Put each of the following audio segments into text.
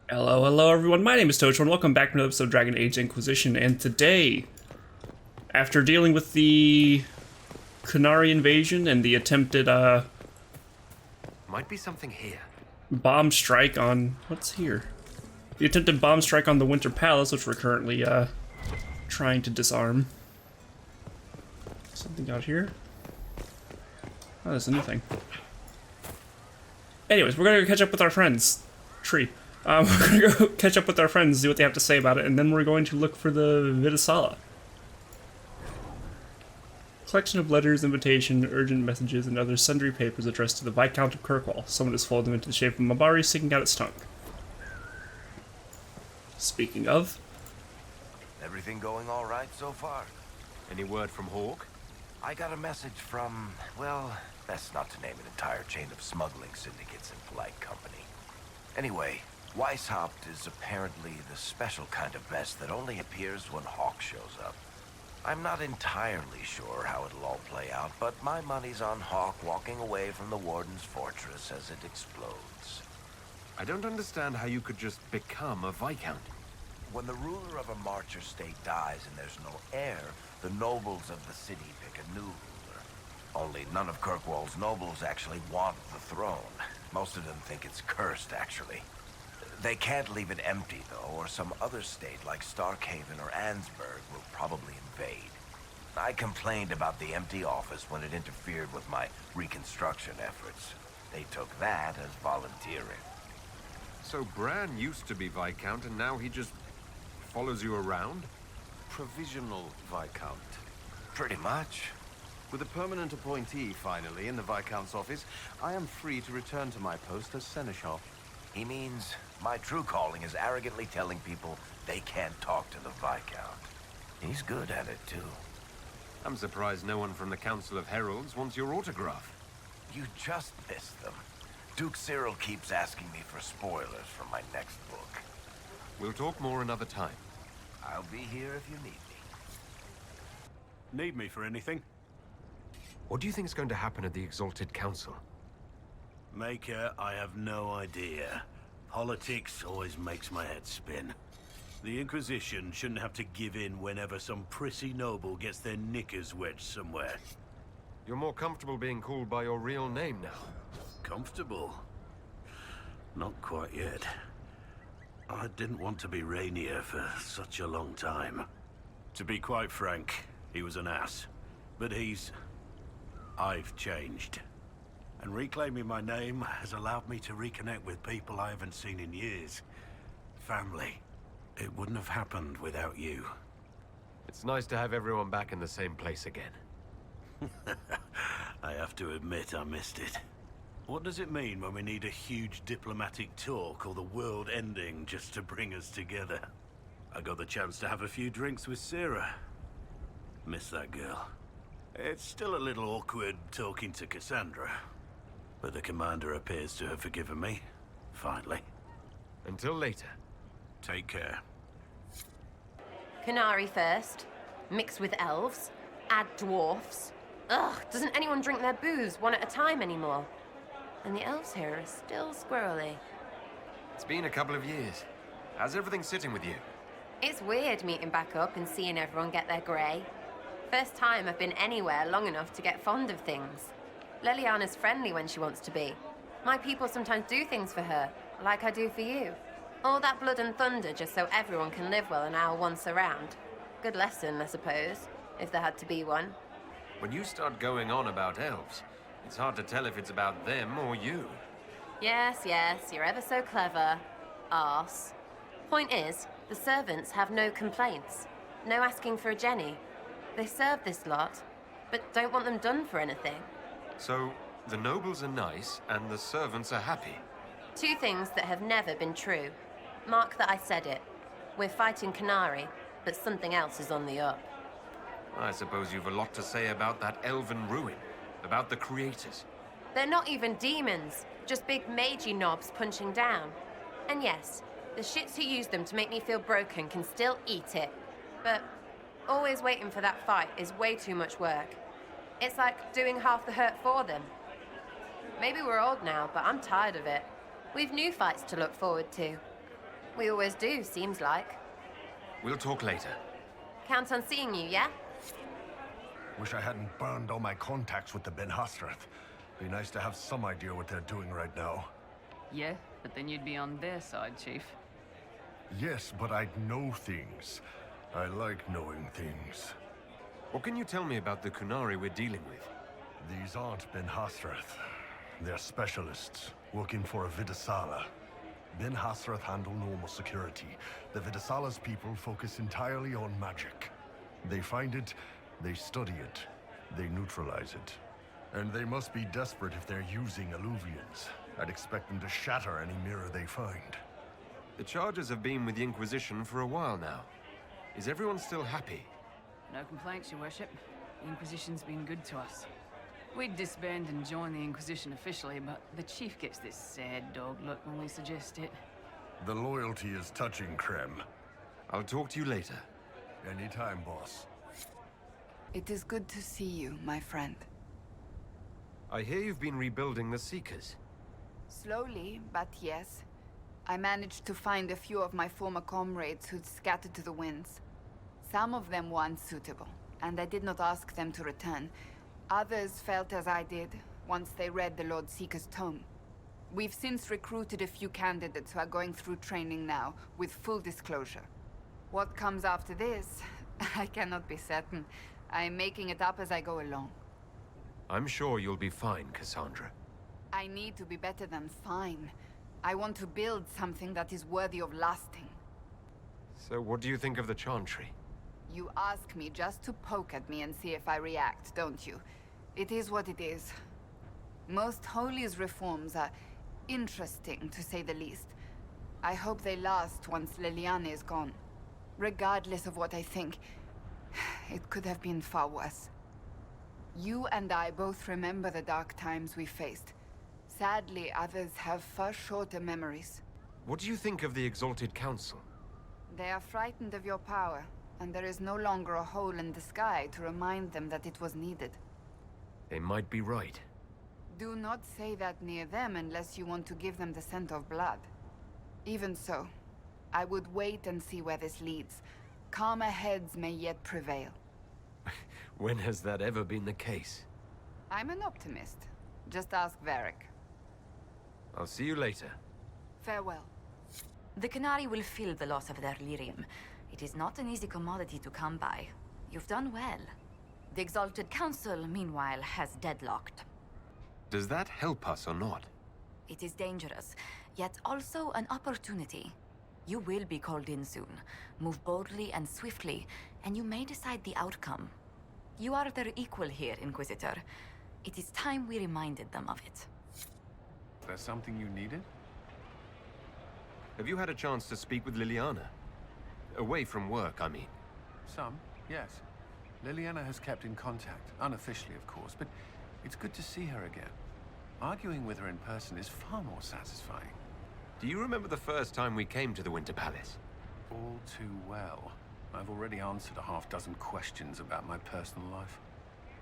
Hello everyone, my name is Tocho and welcome back to another episode of Dragon Age Inquisition, and today, after dealing with the Qunari invasion and the attempted, Might be something here. bomb strike on... what's here? The attempted bomb strike on the Winter Palace, which we're currently, trying to disarm. Something out here? Oh, there's a new thing. Anyways, we're gonna go catch up with our friends. Tree. We're gonna go catch up with our friends, see what they have to say about it, and then we're going to look for the Viddasala. Collection of letters, invitation, urgent messages, and other sundry papers addressed to the Viscount of Kirkwall. Someone has folded them into the shape of Mabari, sticking out its tongue. Speaking of... Everything going all right so far? Any word from Hawk? I got a message from, well, best not to name an entire chain of smuggling syndicates in polite company. Anyway, Weishaupt is apparently the special kind of mess that only appears when Hawk shows up. I'm not entirely sure how it'll all play out, but my money's on Hawk walking away from the Warden's fortress as it explodes. I don't understand how you could just become a Viscount. When the ruler of a marcher state dies and there's no heir, the nobles of the city pick a new ruler. Only none of Kirkwall's nobles actually want the throne. Most of them think it's cursed, actually. They can't leave it empty, though, or some other state like Starkhaven or Ansburg will probably invade. I complained about the empty office when it interfered with my reconstruction efforts. They took that as volunteering. So Bran used to be Viscount and now he just follows you around? Provisional Viscount. Pretty much. With a permanent appointee, finally, in the Viscount's office, I am free to return to my post as Seneschal. He means my true calling is arrogantly telling people they can't talk to the Viscount. He's good at it, too. I'm surprised no one from the Council of Heralds wants your autograph. You just missed them. Duke Cyril keeps asking me for spoilers for my next book. We'll talk more another time. I'll be here if you need me. Need me for anything? What do you think is going to happen at the Exalted Council? Maker, I have no idea. Politics always makes my head spin. The Inquisition shouldn't have to give in whenever some prissy noble gets their knickers wedged somewhere. You're more comfortable being called by your real name now. Comfortable? Not quite yet. I didn't want to be Rainier for such a long time. To be quite frank, he was an ass. But I've changed. And reclaiming my name has allowed me to reconnect with people I haven't seen in years. Family. It wouldn't have happened without you. It's nice to have everyone back in the same place again. I have to admit I missed it. What does it mean when we need a huge diplomatic talk or the world ending just to bring us together? I got the chance to have a few drinks with Sarah. Miss that girl. It's still a little awkward talking to Cassandra. But the commander appears to have forgiven me. Finally. Until later. Take care. Qunari first, mixed with elves, add dwarfs. Ugh, doesn't anyone drink their booze one at a time anymore? And the elves here are still squirrely. It's been a couple of years. How's everything sitting with you? It's weird meeting back up and seeing everyone get their grey. First time I've been anywhere long enough to get fond of things. Leliana's friendly when she wants to be. My people sometimes do things for her, like I do for you. All that blood and thunder just so everyone can live well an hour once around. Good lesson, I suppose, if there had to be one. When you start going on about elves, it's hard to tell if it's about them or you. Yes, you're ever so clever. Arse. Point is, the servants have no complaints. No asking for a Jenny. They serve this lot, but don't want them done for anything. So, the nobles are nice, and the servants are happy. Two things that have never been true. Mark that I said it. We're fighting Qunari, but something else is on the up. I suppose you've a lot to say about that elven ruin, about the creators. They're not even demons, just big magey knobs punching down. And yes, the shits who use them to make me feel broken can still eat it. But always waiting for that fight is way too much work. It's like doing half the hurt for them. Maybe we're old now, but I'm tired of it. We've new fights to look forward to. We always do, seems like. We'll talk later. Count on seeing you, yeah? Wish I hadn't burned all my contacts with the Ben Hasrath. Be nice to have some idea what they're doing right now. Yeah, but then you'd be on their side, Chief. Yes, but I'd know things. I like knowing things. What can you tell me about the Qunari we're dealing with? These aren't Ben Hasrath. They're specialists, working for a Viddasala. Ben Hasrath handle normal security. The Viddasala's people focus entirely on magic. They find it, they study it, they neutralize it. And they must be desperate if they're using Illuvians. I'd expect them to shatter any mirror they find. The Chargers have been with the Inquisition for a while now. Is everyone still happy? No complaints, Your Worship. The Inquisition's been good to us. We'd disband and join the Inquisition officially, but the Chief gets this sad dog look when we suggest it. The loyalty is touching, Krem. I'll talk to you later. Anytime, boss. It is good to see you, my friend. I hear you've been rebuilding the Seekers. Slowly, but yes. I managed to find a few of my former comrades who'd scattered to the winds. Some of them were unsuitable, and I did not ask them to return. Others felt as I did, once they read the Lord Seeker's tome. We've since recruited a few candidates who are going through training now, with full disclosure. What comes after this, I cannot be certain. I'm making it up as I go along. I'm sure you'll be fine, Cassandra. I need to be better than fine. I want to build something that is worthy of lasting. So what do you think of the Chantry? You ask me just to poke at me and see if I react, don't you? It is what it is. Most Holy's reforms are interesting, to say the least. I hope they last once Leliana is gone. Regardless of what I think, it could have been far worse. You and I both remember the dark times we faced. Sadly, others have far shorter memories. What do you think of the Exalted Council? They are frightened of your power, and there is no longer a hole in the sky to remind them that it was needed. They might be right. Do not say that near them unless you want to give them the scent of blood. Even so, I would wait and see where this leads. Calmer heads may yet prevail. When has that ever been the case? I'm an optimist. Just ask Varric. I'll see you later. Farewell. The Qunari will feel the loss of their lyrium. It is not an easy commodity to come by. You've done well. The Exalted Council, meanwhile, has deadlocked. Does that help us or not? It is dangerous, yet also an opportunity. You will be called in soon. Move boldly and swiftly, and you may decide the outcome. You are their equal here, Inquisitor. It is time we reminded them of it. There's something you needed? Have you had a chance to speak with Liliana? Away from work, I mean. Some, yes. Liliana has kept in contact, unofficially of course, but it's good to see her again. Arguing with her in person is far more satisfying. Do you remember the first time we came to the Winter Palace? All too well. I've already answered a half-dozen questions about my personal life.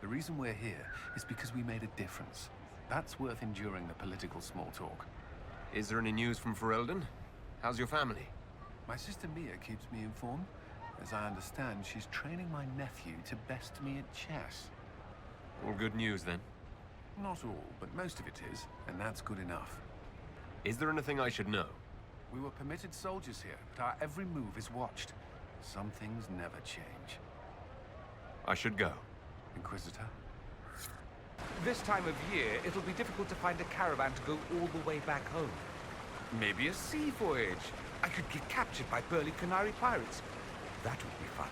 The reason we're here is because we made a difference. That's worth enduring the political small talk. Is there any news from Ferelden? How's your family? My sister Mia keeps me informed. As I understand, she's training my nephew to best me at chess. All good news, then. Not all, but most of it is, and that's good enough. Is there anything I should know? We were permitted soldiers here, but our every move is watched. Some things never change. I should go. Inquisitor? This time of year, it'll be difficult to find a caravan to go all the way back home. Maybe a sea voyage. I could get captured by burly Qunari pirates. That would be fun.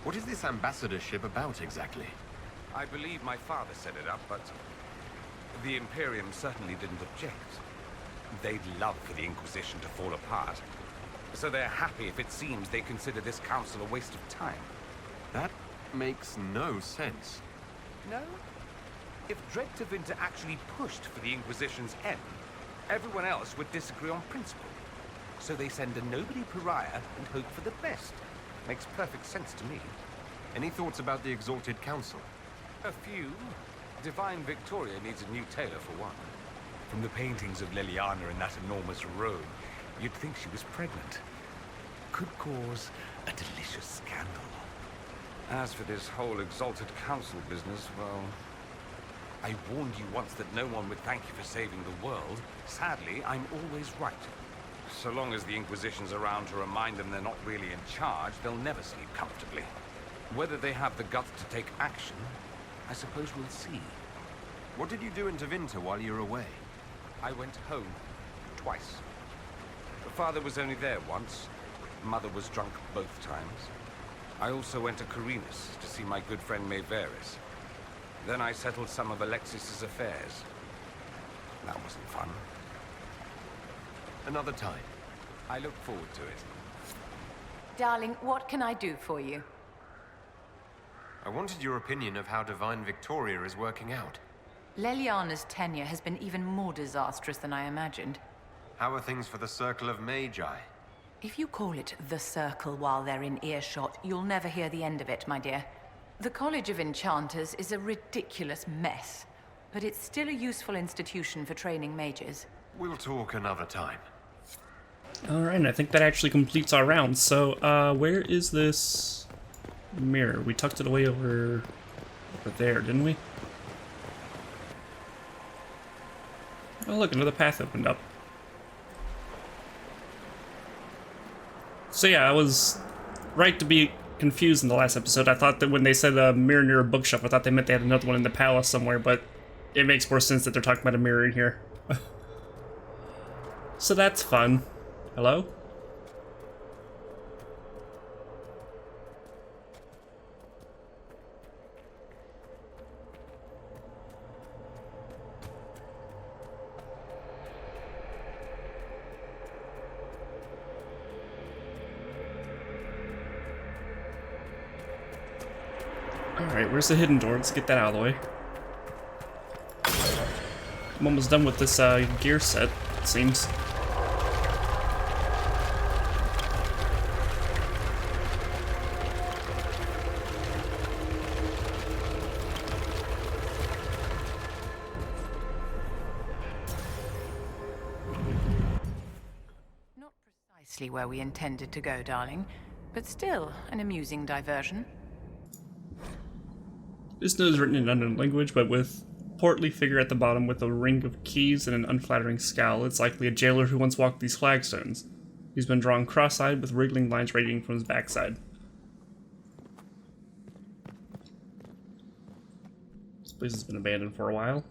What is this ambassadorship about, exactly? I believe my father set it up, but the Imperium certainly didn't object. They'd love for the Inquisition to fall apart. So they're happy if it seems they consider this council a waste of time. That makes no sense. No? If Dread to Winter actually pushed for the Inquisition's end, everyone else would disagree on principle. So they send a nobody pariah and hope for the best. Makes perfect sense to me. Any thoughts about the Exalted Council? A few. Divine Victoria needs a new tailor for one. From the paintings of Liliana in that enormous robe, you'd think she was pregnant. could cause a delicious scandal. As for this whole Exalted Council business, well, I warned you once that no one would thank you for saving the world. Sadly, I'm always right. So long as the Inquisition's around to remind them they're not really in charge, they'll never sleep comfortably. Whether they have the guts to take action, I suppose we'll see. What did you do in Tevinter while you were away? I went home twice. Father was only there once. Mother was drunk both times. I also went to Carinus to see my good friend Maevaris. Then I settled some of Alexis's affairs. That wasn't fun. Another time. I look forward to it. Darling, what can I do for you? I wanted your opinion of how Divine Victoria is working out. Leliana's tenure has been even more disastrous than I imagined. How are things for the Circle of Magi? If you call it the Circle while they're in earshot, you'll never hear the end of it, my dear. The College of Enchanters is a ridiculous mess, but it's still a useful institution for training mages. We'll talk another time. Alright, and I think that actually completes our round. So, where is this mirror? We tucked it away over there, didn't we? Oh look, another path opened up. So yeah, I was right to be confused in the last episode. I thought that when they said a mirror near a bookshelf, I thought they meant they had another one in the palace somewhere, but it makes more sense that they're talking about a mirror in here. So that's fun. Hello? Alright, where's the hidden door? Let's get that out of the way. I'm almost done with this gear set, it seems. Not precisely where we intended to go, darling, but still an amusing diversion. This note is written in unknown language, but with a portly figure at the bottom with a ring of keys and an unflattering scowl. It's likely a jailer who once walked these flagstones. He's been drawn cross-eyed with wriggling lines radiating from his backside. This place has been abandoned for a while.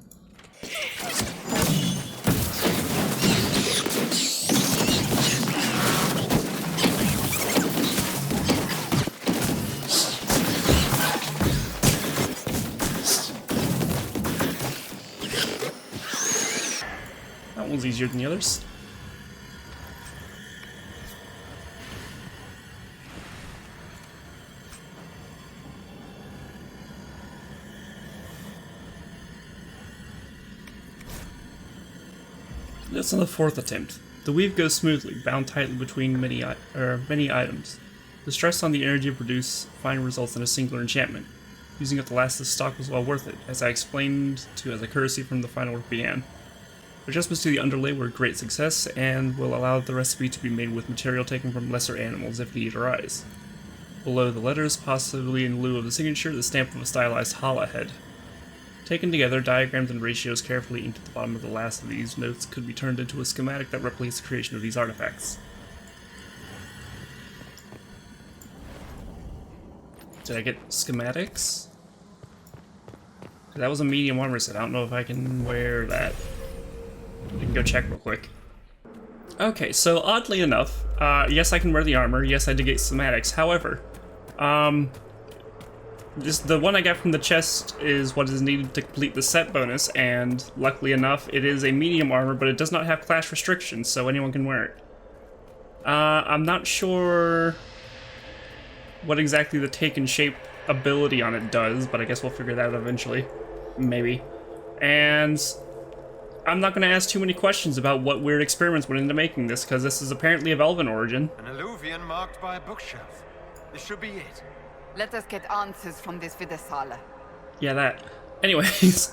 That one's easier than the others. That's on the fourth attempt. The weave goes smoothly, bound tightly between many items. The stress on the energy produced finally results in a singular enchantment. Using up the last of the stock was well worth it, as I explained to as a courtesy from the final work began. Adjustments to the underlay were a great success, and will allow the recipe to be made with material taken from lesser animals if need arise. Below the letters, possibly in lieu of the signature, the stamp of a stylized Hala head. Taken together, diagrams and ratios carefully inked at the bottom of the last of these notes could be turned into a schematic that replicates the creation of these artifacts. Did I get schematics? That was a medium armor set. I don't know if I can wear that. We can go check real quick. Okay, so oddly enough, yes, I can wear the armor. Yes, I did get schematics. However, the one I got from the chest is what is needed to complete the set bonus, and luckily enough, it is a medium armor, but it does not have class restrictions, so anyone can wear it. I'm not sure what exactly the Taken Shape ability on it does, but I guess we'll figure that out eventually. Maybe. And I'm not going to ask too many questions about what weird experiments went into making this, because this is apparently of elven origin. An alluvion marked by a bookshelf. This should be it. Let us get answers from this Viddasala. Yeah, that. Anyways,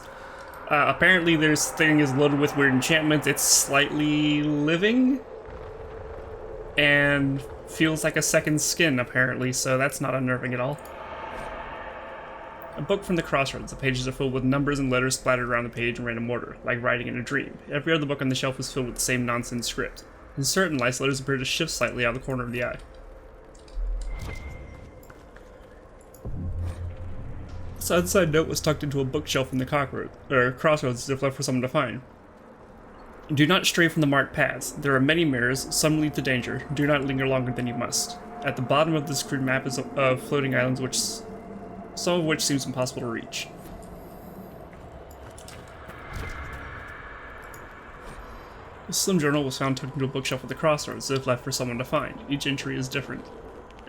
apparently this thing is loaded with weird enchantments. It's slightly living. And feels like a second skin, apparently, so that's not unnerving at all. A book from the crossroads. The pages are filled with numbers and letters splattered around the page in random order, like writing in a dream. Every other book on the shelf is filled with the same nonsense script. In certain lights, letters appear to shift slightly out of the corner of the eye. A side note was tucked into a bookshelf in the crossroads as if left for someone to find. Do not stray from the marked paths. There are many mirrors, some lead to danger. Do not linger longer than you must. At the bottom of this crude map is floating islands, some of which seems impossible to reach. The slim journal was found tucked into a bookshelf at the crossroads, as if left for someone to find. Each entry is different,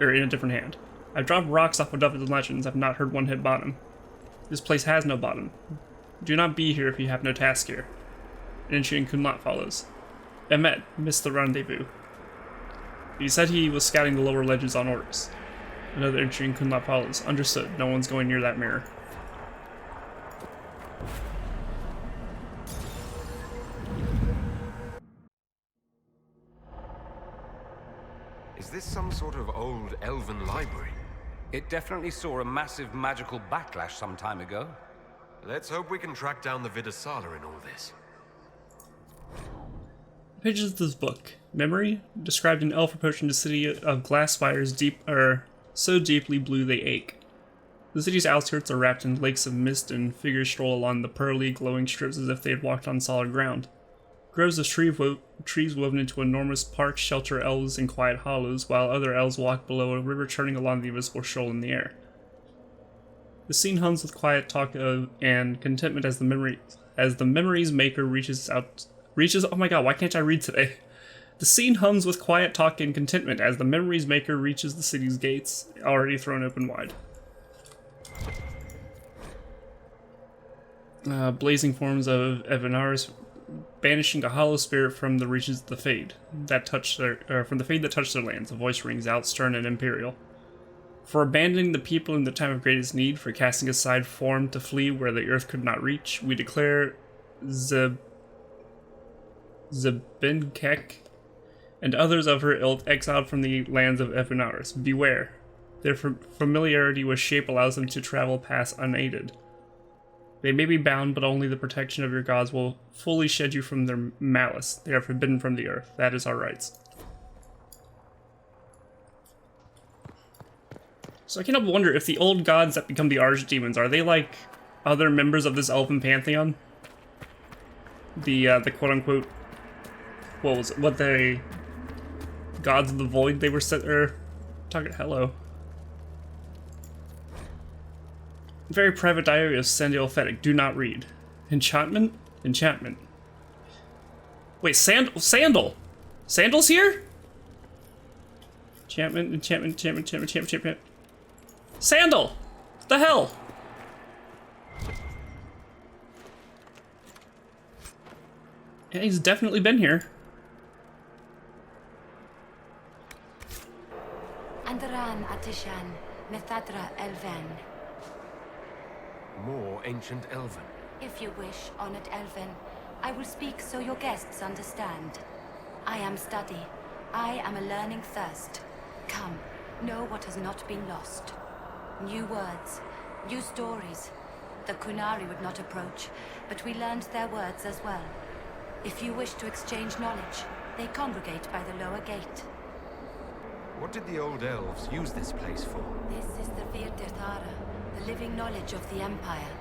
or in a different hand. I've dropped rocks off of Dungeons & Legends. I've not heard one hit bottom. This place has no bottom. Do not be here if you have no task here. An entry in Kunlat follows. Emmet missed the rendezvous. He said he was scouting the lower ledges on orders. Another entry in Kunlat follows. Understood. No one's going near that mirror. Is this some sort of old elven library? It definitely saw a massive magical backlash some time ago. Let's hope we can track down the Viddasala in all this. Pages of this book. Memory described an elf approaching the city of glass spires so deeply blue they ache. The city's outskirts are wrapped in lakes of mist, and figures stroll along the pearly, glowing strips as if they had walked on solid ground. Groves of trees woven into enormous parks shelter elves in quiet hollows, while other elves walk below a river churning along the invisible shoal in the air. The scene hums with quiet talk and contentment as the memory's maker reaches. Oh my god, why can't I read today? The scene hums with quiet talk and contentment as the memory's maker reaches the city's gates, already thrown open wide. Blazing forms of Evanaris banishing a hollow spirit from the reaches of the Fade that touched their lands. A voice rings out, stern and imperial. For abandoning the people in the time of greatest need, for casting aside form to flee where the earth could not reach, we declare Zebinkek and others of her ilk exiled from the lands of Evanaris. Beware. Their familiarity with shape allows them to travel past unaided. They may be bound, but only the protection of your gods will fully shed you from their malice. They are forbidden from the earth. That is our rights. So I can't help but wonder if the old gods that become the archdemons, are they like other members of this elven pantheon? The quote-unquote, gods of the void they were hello. Very private diary of Sandal Fetick. Do not read. Enchantment? Enchantment. Wait, Sandal? Sandal's here? Enchantment. Sandal! What the hell? Yeah, he's definitely been here. Andaran Atishan, Methadra Elven. More ancient elven. If you wish, honored Elven, I will speak so your guests understand. I am study. I am a learning thirst. Come, know what has not been lost. New words, new stories. The Kunari would not approach, but we learned their words as well. If you wish to exchange knowledge, they congregate by the lower gate. What did the old elves use this place for? This is the Viddasala, the living knowledge of the Empire.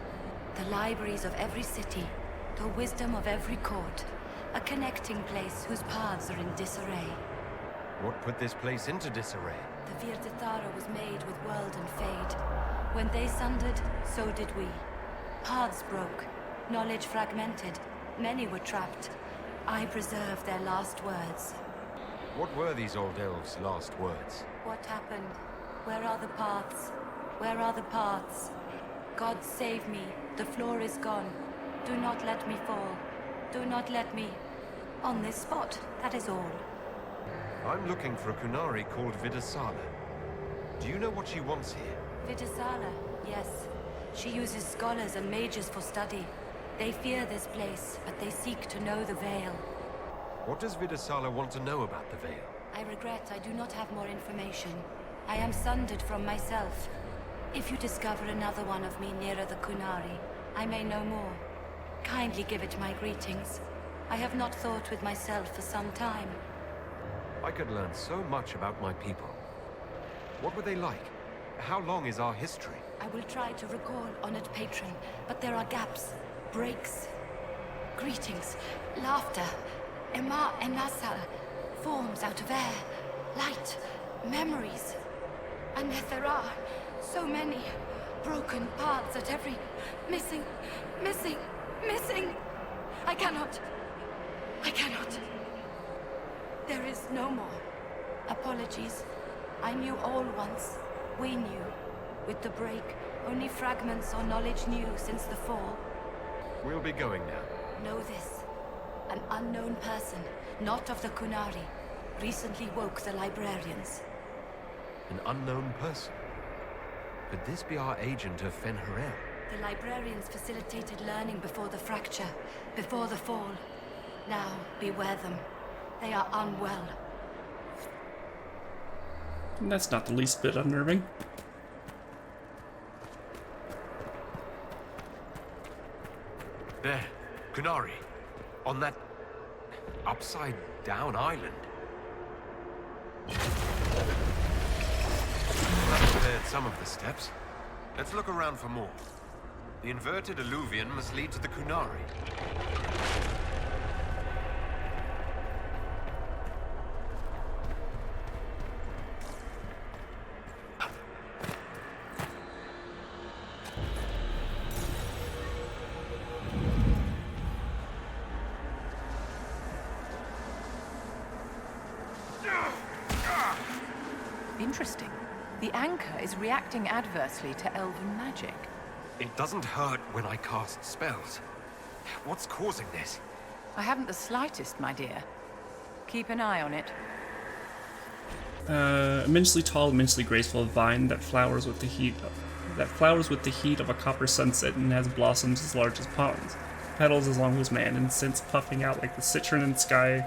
The libraries of every city, the wisdom of every court. A connecting place whose paths are in disarray. What put this place into disarray? The Viddasala was made with world and fade. When they sundered, so did we. Paths broke, knowledge fragmented, many were trapped. I preserved their last words. What were these old elves' last words? What happened? Where are the paths? Where are the paths? God save me, the floor is gone. Do not let me fall. Do not let me... On this spot, that is all. I'm looking for a Kunari called Viddasala. Do you know what she wants here? Viddasala, yes. She uses scholars and mages for study. They fear this place, but they seek to know the Veil. What does Viddasala want to know about the Veil? I regret I do not have more information. I am sundered from myself. If you discover another one of me nearer the Kunari, I may know more. Kindly give it my greetings. I have not thought with myself for some time. I could learn so much about my people. What were they like? How long is our history? I will try to recall, honored patron, but there are gaps, breaks. Greetings, laughter, Ema and Nasal, forms out of air, light, memories. And yet there are so many broken paths at every missing. I cannot. There is no more. Apologies. I knew all once. We knew. With the break, only fragments or knowledge new since the fall. We'll be going now. Know this. An unknown person, not of the Kunari, recently woke the librarians. An unknown person? Could this be our agent of Fen'Harel? The librarians facilitated learning before the fracture, before the fall. Now, beware them. They are unwell. That's not the least bit unnerving. There, Kunari. On that upside-down island. That cleared some of the steps. Let's look around for more. The inverted alluvion must lead to the Kunari. Interesting. The anchor is reacting adversely to elven magic. It doesn't hurt when I cast spells. What's causing this? I haven't the slightest, my dear. Keep an eye on it. Immensely tall, immensely graceful vine that flowers with the heat of a copper sunset and has blossoms as large as ponds, petals as long as man, and scents puffing out like the citron in sky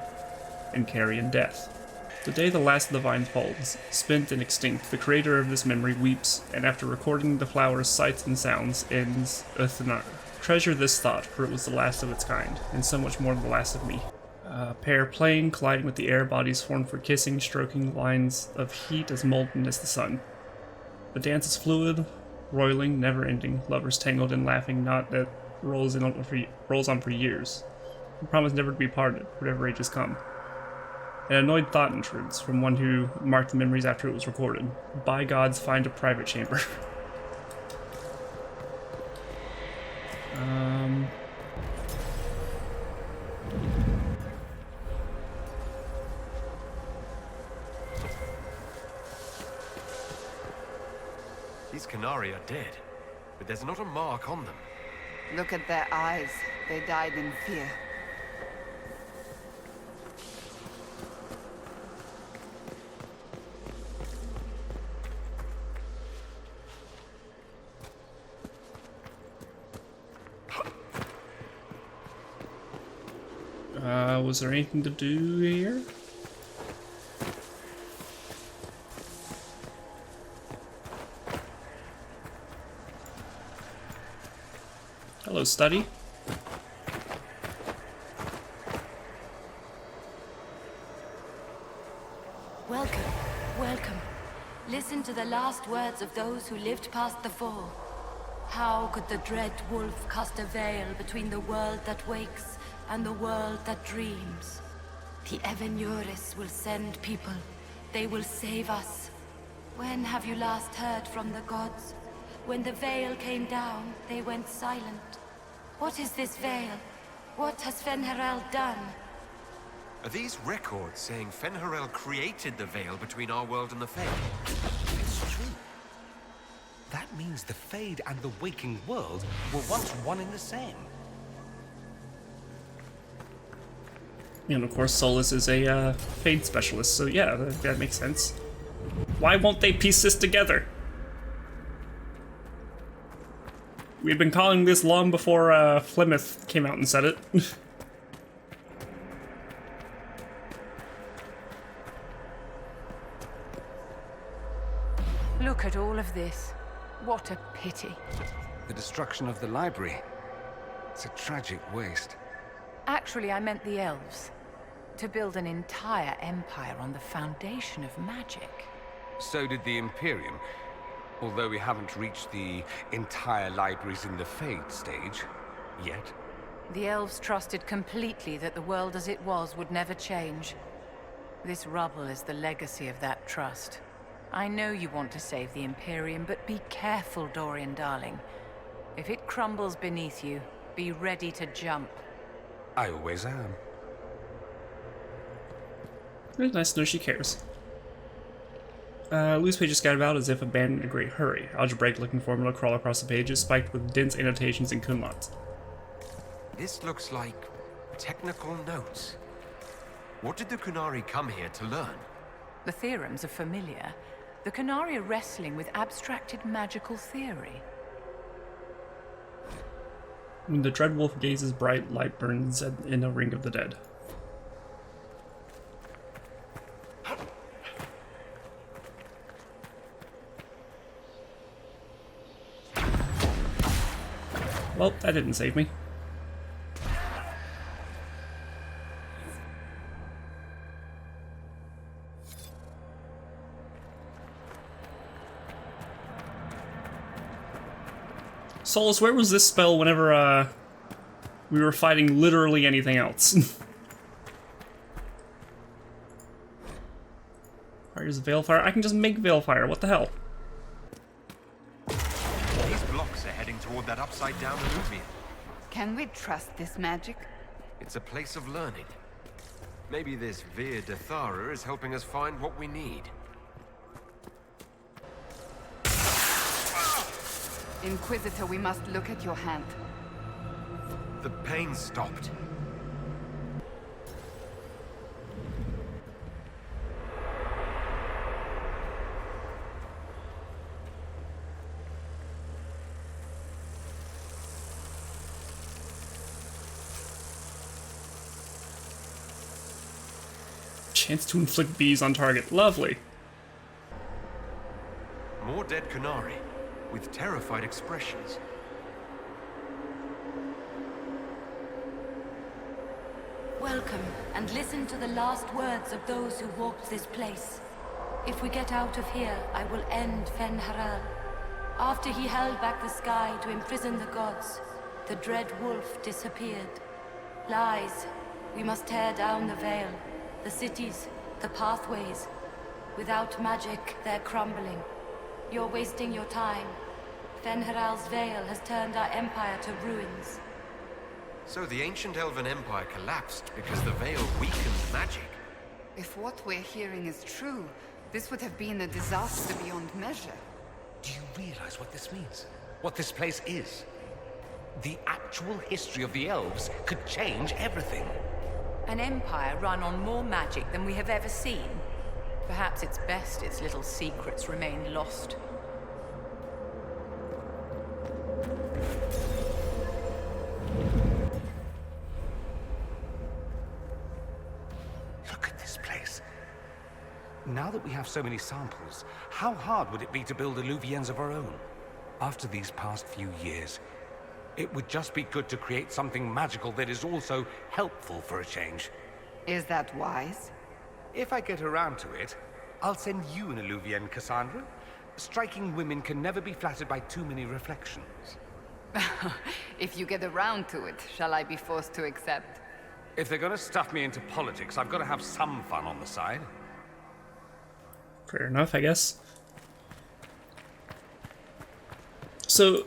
and carrion death. The day the last of the vine folds, spent and extinct, the creator of this memory weeps, and after recording the flower's sights and sounds, ends Uthanar. Treasure this thought, for it was the last of its kind, and so much more than the last of me. Pair playing, colliding with the air, bodies formed for kissing, stroking, lines of heat as molten as the sun. The dance is fluid, roiling, never-ending, lovers tangled in laughing knot that rolls on for years. We promise never to be parted, whatever ages come. An annoyed thought intrudes from one who marked the memories after it was recorded. By gods, find a private chamber. These Kunari are dead, but there's not a mark on them. Look at their eyes. They died in fear. Was there anything to do here? Hello, study. Welcome, welcome. Listen to the last words of those who lived past the fall. How could the dread wolf cast a veil between the world that wakes and the world that dreams? The Evenuris will send people. They will save us. When have you last heard from the gods? When the veil came down, they went silent. What is this veil? What has Fen'Harel done? Are these records saying Fen'Harel created the veil between our world and the Fade? It's true. That means the Fade and the waking world were once one and the same. And of course, Solus is a Fade specialist, so yeah, that makes sense. Why won't they piece this together? We've been calling this long before Plymouth came out and said it. Look at all of this. What a pity. The destruction of the library. It's a tragic waste. Actually, I meant the elves. To build an entire empire on the foundation of magic. So did the Imperium. Although we haven't reached the entire libraries in the Fade stage yet. The elves trusted completely that the world as it was would never change. This rubble is the legacy of that trust. I know you want to save the Imperium, but be careful, Dorian darling. If it crumbles beneath you, be ready to jump. I always am. It's nice to know she cares. Loose pages scattered about as if abandoned in a great hurry. Algebraic-looking formula crawl across the pages, spiked with dense annotations and kunlats. This looks like technical notes. What did the Kunari come here to learn? The theorems are familiar. The Kunari are wrestling with abstracted magical theory. When the dread wolf gazes, bright light burns in a ring of the dead. Well, that didn't save me. Solus, where was this spell whenever we were fighting literally anything else? Fires Veilfire? I can just make Veilfire, what the hell? These blocks are heading toward that upside-down Illuvian. Can we trust this magic? It's a place of learning. Maybe this Viddasala is helping us find what we need. Inquisitor, we must look at your hand. The pain stopped. Chance to inflict bees on target. Lovely. More dead Kunari, with terrified expressions. Welcome, and listen to the last words of those who walked this place. If we get out of here, I will end Fen-Haral. After he held back the sky to imprison the gods, the dread wolf disappeared. Lies. We must tear down the veil, the cities, the pathways. Without magic, they're crumbling. You're wasting your time. Fen-Haral's veil has turned our empire to ruins. So the ancient Elven Empire collapsed because the veil weakened magic. If what we're hearing is true, this would have been a disaster beyond measure. Do you realize what this means? What this place is? The actual history of the elves could change everything. An empire run on more magic than we have ever seen. Perhaps it's best its little secrets remain lost. Look at this place. Now that we have so many samples, how hard would it be to build Illuvians of our own? After these past few years, it would just be good to create something magical that is also helpful for a change. Is that wise? If I get around to it, I'll send you an Illuvian, Cassandra. Striking women can never be flattered by too many reflections. If you get around to it, shall I be forced to accept? If they're gonna stuff me into politics, I've got to have some fun on the side. Fair enough, I guess. So,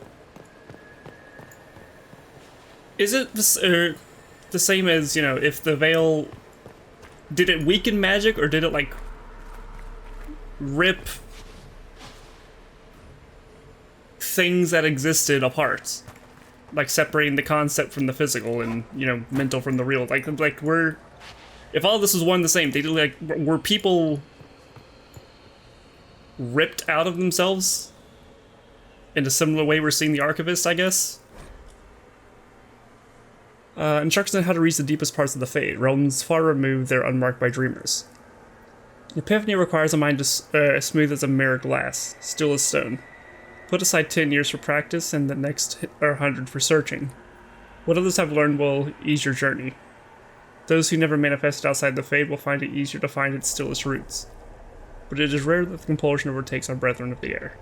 is it the same as, you know, if the veil... Did it weaken magic, or did it, like, rip things that existed apart? Like, separating the concept from the physical and, you know, mental from the real. Like we're... If all this was one and the same, they did, like, were people ripped out of themselves? In a similar way we're seeing the Archivist, I guess? Instructions on how to reach the deepest parts of the Fade. Realms far removed, they're unmarked by dreamers. Epiphany requires a mind as smooth as a mirror glass, still as stone. Put aside 10 years for practice and the next 100 for searching. What others have learned will ease your journey. Those who never manifested outside the Fade will find it easier to find its stillest roots. But it is rare that the compulsion overtakes our brethren of the air.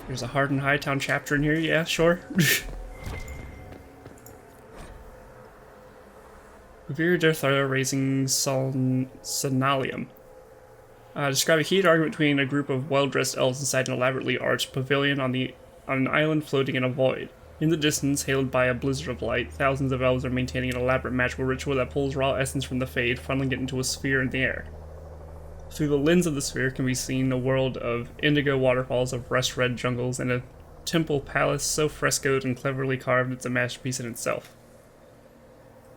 There's a Hard and Hightown chapter in here, yeah, sure. Viddasala raising Sonalium. Describe a heated argument between a group of well-dressed elves inside an elaborately arched pavilion on an island floating in a void. In the distance, hailed by a blizzard of light, thousands of elves are maintaining an elaborate magical ritual that pulls raw essence from the Fade, funneling it into a sphere in the air. Through the lens of the sphere can be seen a world of indigo waterfalls, of rust-red jungles, and a temple palace so frescoed and cleverly carved it's a masterpiece in itself.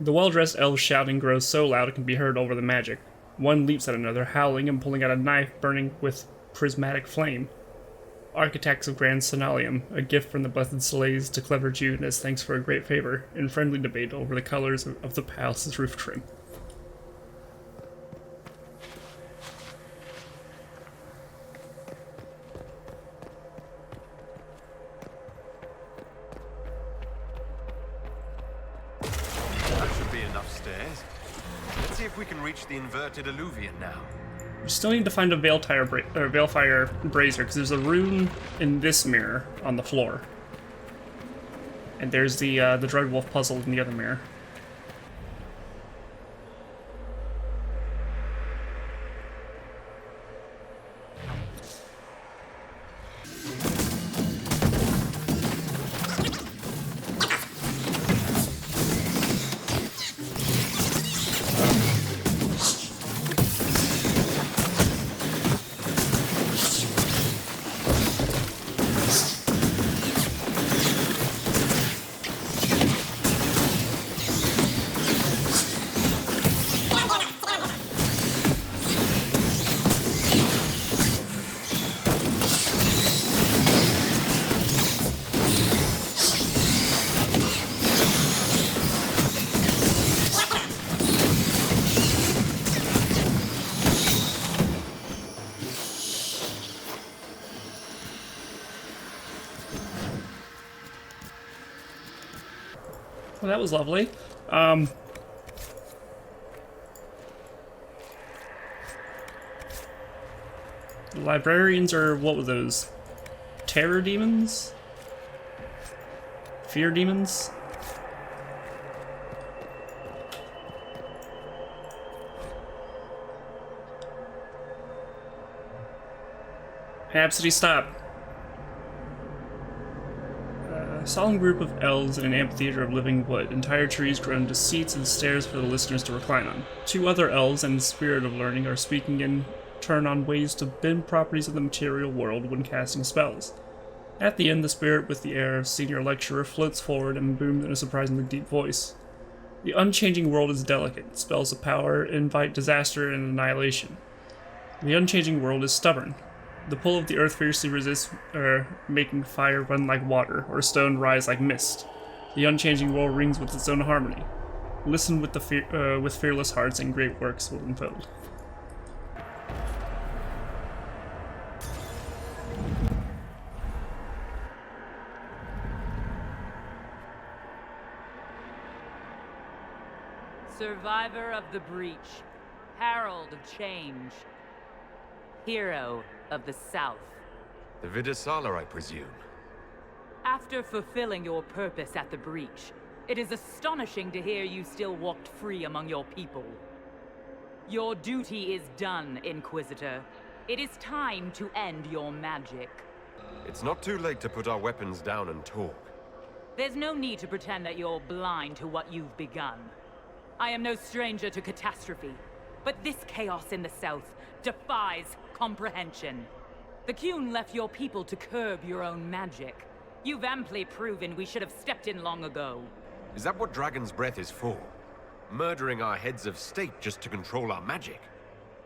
The well-dressed elves' shouting grows so loud it can be heard over the magic. One leaps at another, howling and pulling out a knife burning with prismatic flame. Architects of Grand Sonalium, a gift from the blessed Slays to clever Jude as thanks for a great favor, in friendly debate over the colors of the palace's roof trim. We can reach the inverted alluvion now. We still need to find a Veilfire Brazier, because there's a rune in this mirror on the floor. And there's the Dreadwolf puzzle in the other mirror. Well, that was lovely. The librarians are, what were those? Terror demons? Fear demons? Absidy, stop. A solemn group of elves in an amphitheater of living wood, entire trees grown into seats and stairs for the listeners to recline on. Two other elves, in the spirit of learning, are speaking in turn on ways to bend properties of the material world when casting spells. At the end, the spirit, with the air of senior lecturer, floats forward and booms in a surprisingly deep voice. The unchanging world is delicate. Spells of power invite disaster and annihilation. The unchanging world is stubborn. The pull of the earth fiercely resists, making fire run like water, or stone rise like mist. The unchanging world rings with its own harmony. Listen with fearless hearts, and great works will unfold. Survivor of the Breach, Herald of Change, Hero of the South. The Viddasala, I presume. After fulfilling your purpose at the Breach, it is astonishing to hear you still walked free among your people. Your duty is done, Inquisitor. It is time to end your magic. It's not too late to put our weapons down and talk. There's no need to pretend that you're blind to what you've begun. I am no stranger to catastrophe, but this chaos in the South defies comprehension. The Qun left your people to curb your own magic. You've amply proven we should have stepped in long ago. Is that what Dragon's Breath is for? Murdering our heads of state just to control our magic?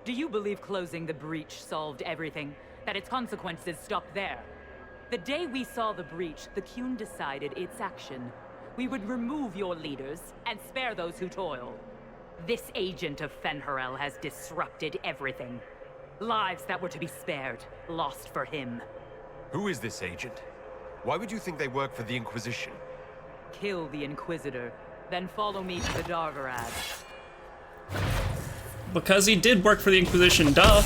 Do you believe closing the breach solved everything? That its consequences stopped there? The day we saw the breach, the Qun decided its action. We would remove your leaders and spare those who toil. This agent of Fen'Harel has disrupted everything. Lives that were to be spared, lost for him. Who is this agent? Why would you think they work for the Inquisition? Kill the Inquisitor, then follow me to the Darvarad. Because he did work for the Inquisition, duh!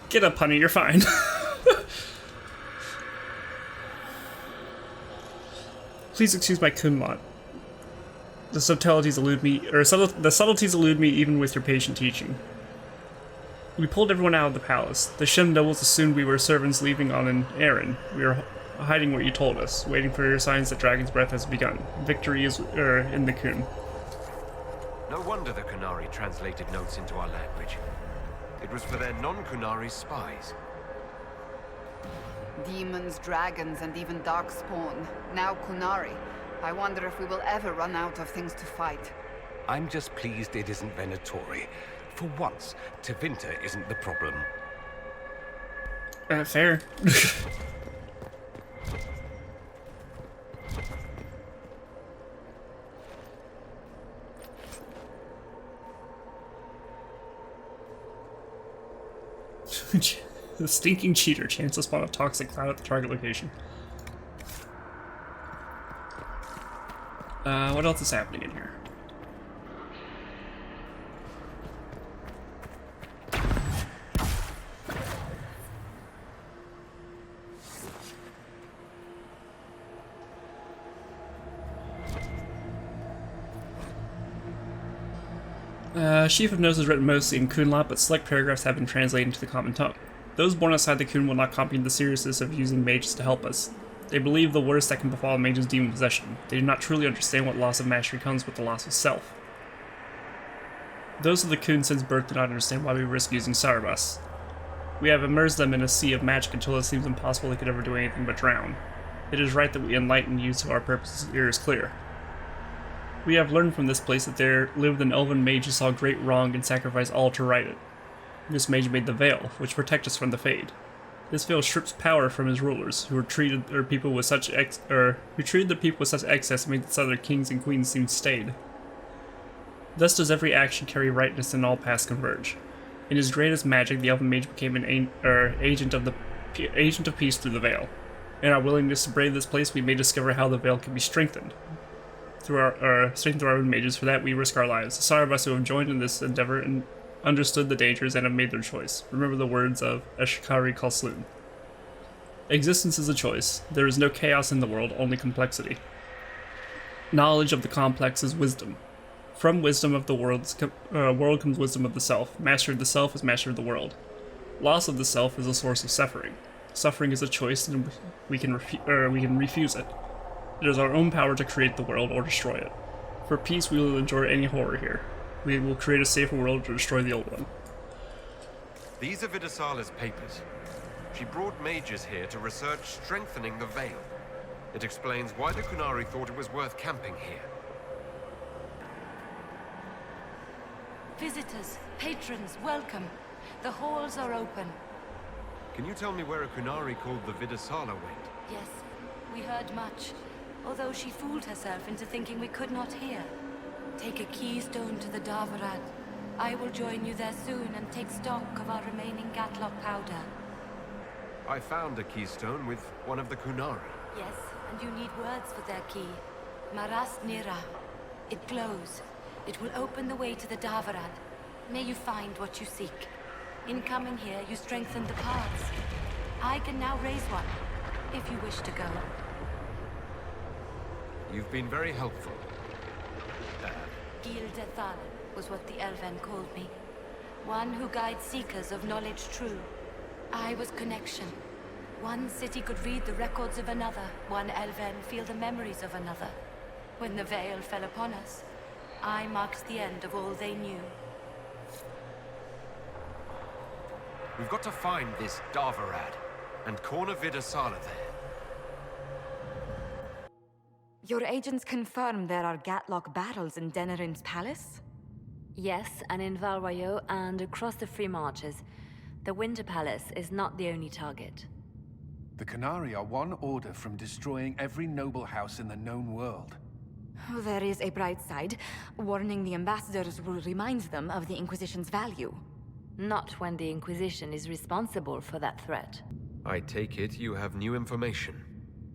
Get up, honey, you're fine. Please excuse my kunlot. The subtleties elude me, the subtleties elude me even with your patient teaching. We pulled everyone out of the palace. The Shem nobles assumed we were servants leaving on an errand. We were hiding what you told us, waiting for your signs that Dragon's Breath has begun. Victory is in the Kun. No wonder the Kunari translated notes into our language. It was for their non-Kunari spies. Demons, dragons, and even darkspawn. Now Kunari. I wonder if we will ever run out of things to fight. I'm just pleased it isn't Venatori. For once, Tevinter isn't the problem. Fair. The stinking cheater. Chance to spawn a toxic cloud at the target location. What else is happening in here? Sheaf of Notes is written mostly in Kunlot, but select paragraphs have been translated into the common tongue. Those born outside the Kun will not comprehend the seriousness of using mages to help us. They believe the worst that can befall a mage is demon possession. They do not truly understand what loss of mastery comes with the loss of self. Those of the Kun since birth do not understand why we risk using Sarabas. We have immersed them in a sea of magic until it seems impossible they could ever do anything but drown. It is right that we enlighten you so our purpose here is clear. We have learned from this place that there lived an elven mage who saw great wrong and sacrificed all to right it. This mage made the Veil, which protects us from the Fade. This Veil strips power from his rulers, who treated their people with such excess and made its other kings and queens seem staid. Thus does every action carry rightness and all paths converge. In his greatest magic, the elven mage became an agent of peace through the Veil. In our willingness to brave this place, we may discover how the Veil can be strengthened. Through our own mages. For that we risk our lives. The Sarabas who have joined in this endeavor and understood the dangers and have made their choice. Remember the words of Eshkari Kalsloon. Existence is a choice. There is no chaos in the world, only complexity. Knowledge of the complex is wisdom. From wisdom of the world comes wisdom of the self. Mastery of the self is mastery of the world. Loss of the self is a source of suffering. Suffering is a choice, and we can refuse it. It is our own power to create the world or destroy it. For peace, we will endure any horror here. We will create a safer world to destroy the old one. These are Viddasala's papers. She brought mages here to research strengthening the Veil. It explains why the Kunari thought it was worth camping here. Visitors, patrons, welcome. The halls are open. Can you tell me where a Kunari called the Viddasala went? Yes, we heard much. Although she fooled herself into thinking we could not hear. Take a keystone to the Darvarad. I will join you there soon and take stock of our remaining Gatlock powder. I found a keystone with one of the Kunari. Yes, and you need words for their key. Maras Nira. It glows. It will open the way to the Davarad. May you find what you seek. In coming here, you strengthen the paths. I can now raise one, if you wish to go. You've been very helpful. Gildethal was what the Elven called me. One who guides seekers of knowledge true. I was connection. One city could read the records of another, one Elven feel the memories of another. When the veil fell upon us, I marked the end of all they knew. We've got to find this Davarad and corner Viddasala there. Your agents confirm there are Gatlock battles in Denerim's palace? Yes, and in Valwayo and across the Free Marches. The Winter Palace is not the only target. The Qunari are one order from destroying every noble house in the known world. Oh, there is a bright side. Warning the ambassadors will remind them of the Inquisition's value. Not when the Inquisition is responsible for that threat. I take it you have new information.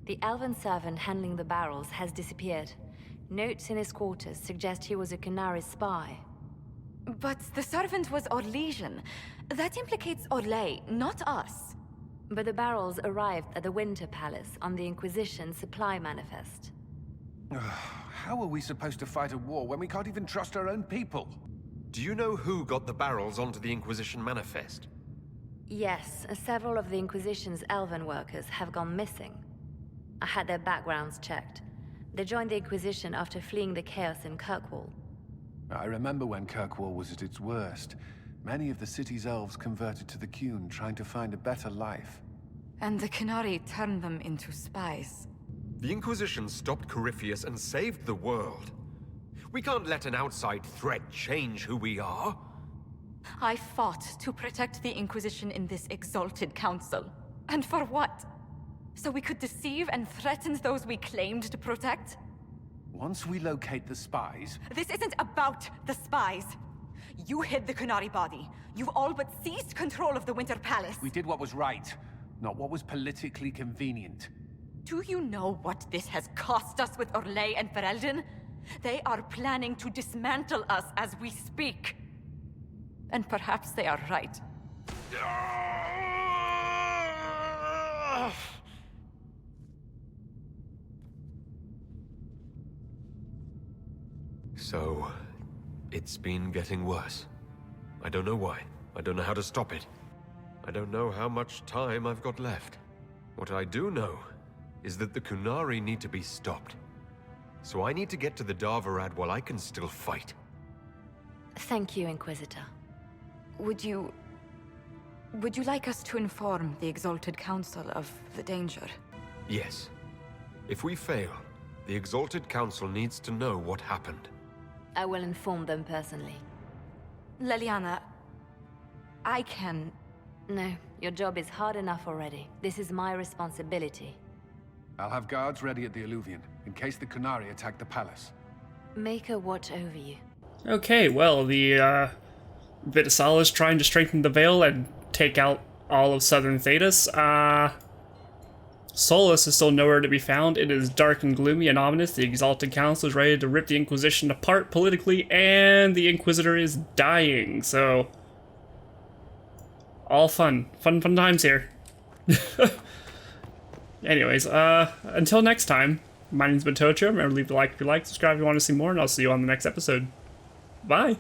The elven servant handling the barrels has disappeared. Notes in his quarters suggest he was a Qunari spy. But the servant was Orlesian. That implicates Orlais, not us. But the barrels arrived at the Winter Palace on the Inquisition supply manifest. How are we supposed to fight a war when we can't even trust our own people? Do you know who got the barrels onto the Inquisition manifest? Yes, several of the Inquisition's elven workers have gone missing. I had their backgrounds checked. They joined the Inquisition after fleeing the chaos in Kirkwall. I remember when Kirkwall was at its worst. Many of the city's elves converted to the Qun, trying to find a better life. And the Qunari turned them into spies. The Inquisition stopped Corypheus and saved the world. We can't let an outside threat change who we are. I fought to protect the Inquisition in this Exalted Council. And for what? So we could deceive and threaten those we claimed to protect? Once we locate the spies... This isn't about the spies. You hid the Qunari body. You all but seized control of the Winter Palace. We did what was right, not what was politically convenient. Do you know what this has cost us with Orlais and Ferelden? They are planning to dismantle us as we speak. And perhaps they are right. So, it's been getting worse. I don't know why. I don't know how to stop it. I don't know how much time I've got left. What I do know is that the Qunari need to be stopped. So I need to get to the Davarad while I can still fight. Thank you, Inquisitor. Would you like us to inform the Exalted Council of the danger? Yes. If we fail, the Exalted Council needs to know what happened. I will inform them personally. Leliana, I can... No, your job is hard enough already. This is my responsibility. I'll have guards ready at the Alluvion, in case the Qunari attack the palace. Make a watch over you. Okay, well, the Viddasala is trying to strengthen the Veil and take out all of Southern Thedas. Solus is still nowhere to be found. It is dark and gloomy and ominous. The Exalted Council is ready to rip the Inquisition apart politically, and the Inquisitor is dying, so... all fun. Fun times here. Anyways, until next time, my name's Batocho. Remember to leave a like if you like, subscribe if you want to see more, and I'll see you on the next episode. Bye!